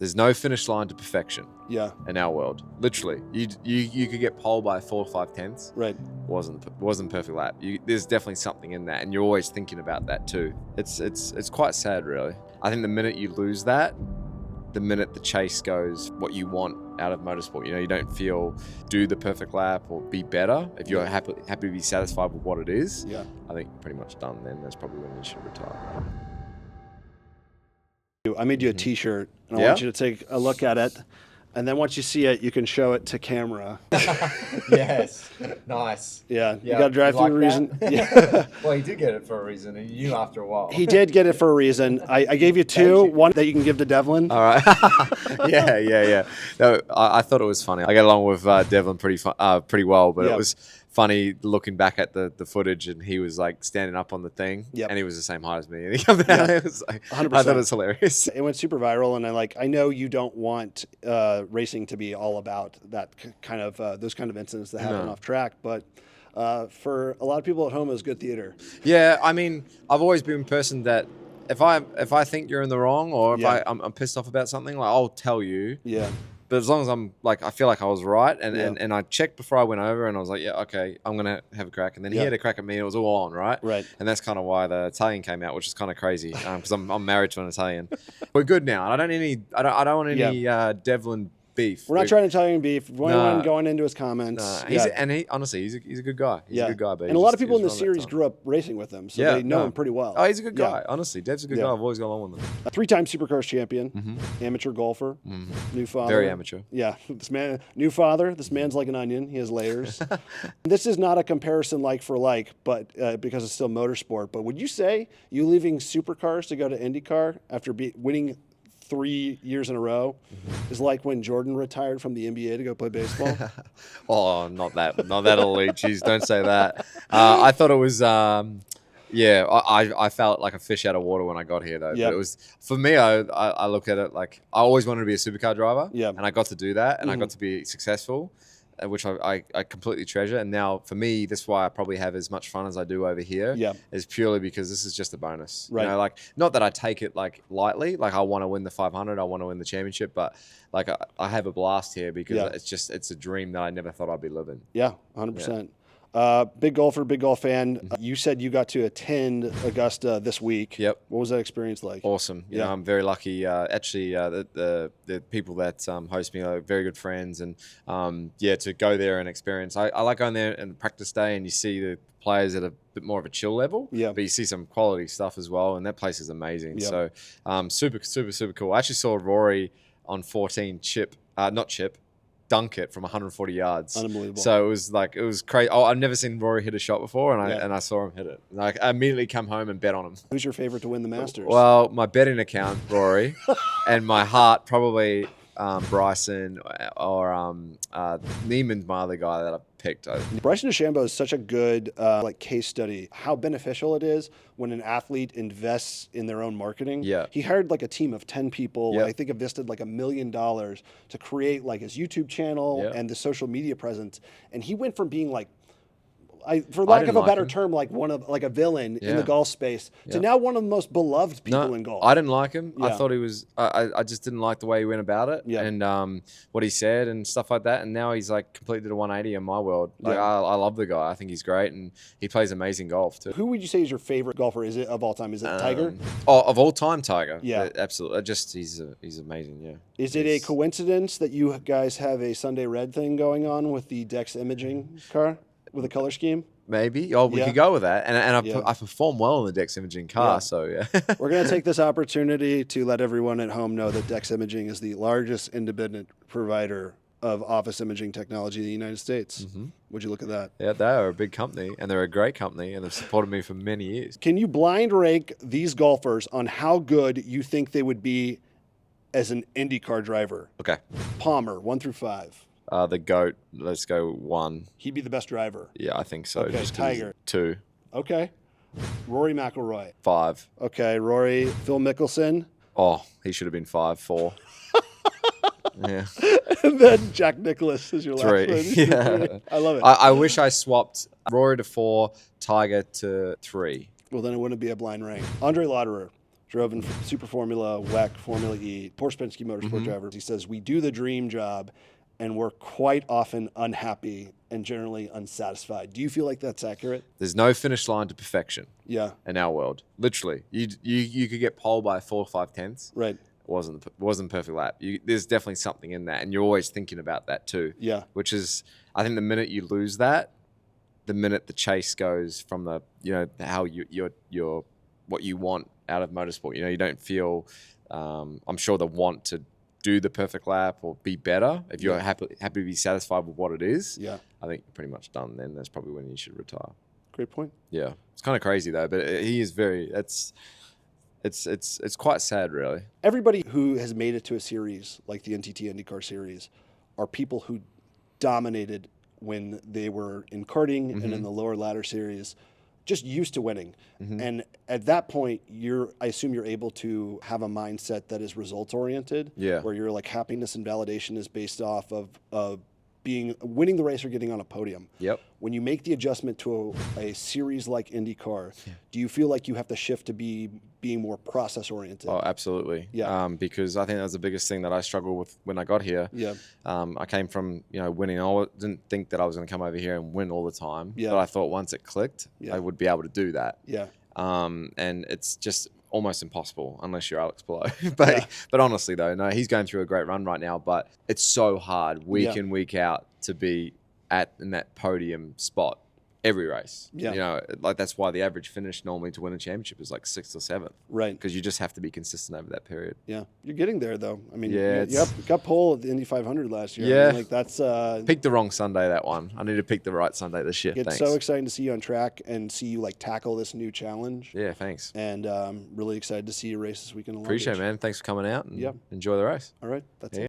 There's no finish line to perfection. Yeah. In our world, literally, you could get pole by 4 or 5 tenths. Right. Wasn't perfect lap. There's definitely something in that, and you're always thinking about that too. It's quite sad, really. I think the minute you lose that, the minute the chase goes what you want out of motorsport, you don't feel do the perfect lap or be better. If you're happy to be satisfied with what it is, I think you're pretty much done. Then that's probably when you should retire. I made you a t-shirt, and I want you to take a look at it. And then once you see it, you can show it to camera. Yes. Nice. Yeah. You got to drive through a reason. Yeah. Well, he did get it for a reason, and you knew after a while. He did get it for a reason. I gave you two. One that you can give to Devlin. All right. Yeah. No, I thought it was funny. I get along with Devlin pretty well, but it was funny looking back at the footage, and he was like standing up on the thing, and he was the same height as me. And he came down. It was like, 100%. I thought it was hilarious. It went super viral, and I know you don't want racing to be all about that kind of those kind of incidents that happen off track, but for a lot of people at home, it was good theater. Yeah, I mean, I've always been a person that if I think you're in the wrong, or if I'm pissed off about something, like I'll tell you. Yeah. But as long as I'm I feel like I was right, and I checked before I went over, and I was like, yeah, okay, I'm gonna have a crack, and then he had a crack at me, and it was all on, right? Right. And that's kind of why the Italian came out, which is kind of crazy, because I'm married to an Italian. We're good now. I don't want any Devlin beef. We're not trying to tell you beef. Anyone going into his comments. Honestly, he's a good guy. He's a good guy. But and a lot of people in the series grew up racing with him, so they know him pretty well. Oh, he's a good guy. Honestly, Dev's a good guy. I've always got along with him. A 3-time Supercars champion, amateur golfer, new father. Very amateur. Yeah, this man, new father. This man's like an onion. He has layers. This is not a comparison like for like, but because it's still motorsport. But would you say you leaving Supercars to go to IndyCar after winning 3 years in a row is like when Jordan retired from the NBA to go play baseball? Oh, not that elite. Jeez, don't say that. I thought it was, I felt like a fish out of water when I got here, though. But it was, for me, I look at it like I always wanted to be a supercar driver, and I got to do that, and I got to be successful, which I completely treasure. And now, for me, that's why I probably have as much fun as I do over here, is purely because this is just a bonus. Right. Not that I take it lightly. I want to win the 500, I want to win the championship, but I have a blast here because it's a dream that I never thought I'd be living. Yeah, 100%. Big golfer, big golf fan. You said you got to attend Augusta this week. Yep. What was that experience like? Awesome. You know, I'm very lucky. Actually, the people that host me are very good friends, and to go there and experience. I like going there and practice day, and you see the players at a bit more of a chill level. Yeah. But you see some quality stuff as well, and that place is amazing. Yep. So super cool. I actually saw Rory on 14 dunk it from 140 yards. Unbelievable. So it was crazy. Oh, I've never seen Rory hit a shot before, and I saw him hit it. I immediately come home and bet on him. Who's your favorite to win the Masters? Well, my betting account, Rory, and my heart, probably Bryson or Neiman's my other guy that I picked. Bryson DeChambeau is such a good case study, how beneficial it is when an athlete invests in their own marketing. Yeah. He hired a team of 10 people. Yep. I think invested $1 million to create his YouTube channel and the social media presence. And he went from being for lack of a better term, one of a villain in the golf space to now one of the most beloved people in golf. I didn't like him. I thought he was. I just didn't like the way he went about it and what he said and stuff like that. And now he's completely did a 180 in my world. I love the guy. I think he's great, and he plays amazing golf too. Who would you say is your favorite golfer? Is it of all time? Is it Tiger? Of all time, Tiger. Yeah, absolutely. He's amazing. Yeah. Is it a coincidence that you guys have a Sunday Red thing going on with the Dex Imaging car? With a color scheme? Maybe. Oh, we could go with that. And I perform well in the Dex Imaging car, so yeah. We're going to take this opportunity to let everyone at home know that Dex Imaging is the largest independent provider of office imaging technology in the United States. Mm-hmm. Would you look at that? Yeah, they are a big company, and they're a great company, and they've supported me for many years. Can you blind rank these golfers on how good you think they would be as an IndyCar driver? Okay. Palmer, 1 through 5. The GOAT, let's go 1. He'd be the best driver. Yeah, I think so. Okay, Tiger. 2. Okay. Rory McIlroy. 5. Okay, Rory. Phil Mickelson. Oh, he should have been 5, 4. Yeah. And then Jack Nicklaus is your last 3. one. Yeah. I love it. I wish I swapped Rory to 4, Tiger to 3. Well, then it wouldn't be a blind rank. Andre Lauderer. drove in Super Formula, WEC, Formula E, Porsche Penske Motorsport driver. He says, we do the dream job and we're quite often unhappy and generally unsatisfied. Do you feel like that's accurate? There's no finish line to perfection. Yeah. In our world, literally, you could get pole by 4 or 5 tenths. Right. Wasn't perfect lap. There's definitely something in that, and you're always thinking about that too. Yeah. Which is, I think, the minute you lose that, the minute the chase goes from the how you're what you want out of motorsport. You don't feel. I'm sure the want to do the perfect lap or be better, if you're happy to be satisfied with what it is, I think you're pretty much done. Then that's probably when you should retire. Great point. Yeah, it's kind of crazy though, but he is very. It's quite sad, really. Everybody who has made it to a series like the NTT IndyCar series are people who dominated when they were in karting and in the lower ladder series, just used to winning. And at that point, I assume you're able to have a mindset that is results oriented, where your like happiness and validation is based off of winning the race or getting on a podium. Yep. When you make the adjustment to a series like IndyCar, do you feel like you have to shift to being more process oriented? Oh, absolutely. Yeah. Because I think that was the biggest thing that I struggled with when I got here. Yeah. I came from winning. I didn't think that I was going to come over here and win all the time. Yeah. But I thought once it clicked, I would be able to do that. Yeah. And it's just almost impossible unless you're Alex Palou. But honestly though, no, he's going through a great run right now, but it's so hard week in, week out to be in that podium spot every race. Yeah. Like that's why the average finish normally to win a championship is like 6th or 7th. Right. Because you just have to be consistent over that period. Yeah. You're getting there though. I mean, you got pole at the Indy 500 last year. Yeah. I mean, like that's picked the wrong Sunday, that one. I need to pick the right Sunday this year. It's so exciting to see you on track and see you like tackle this new challenge. Yeah, thanks. And really excited to see you race this weekend. Appreciate it, man. Thanks for coming out and enjoy the race. All right. That's it.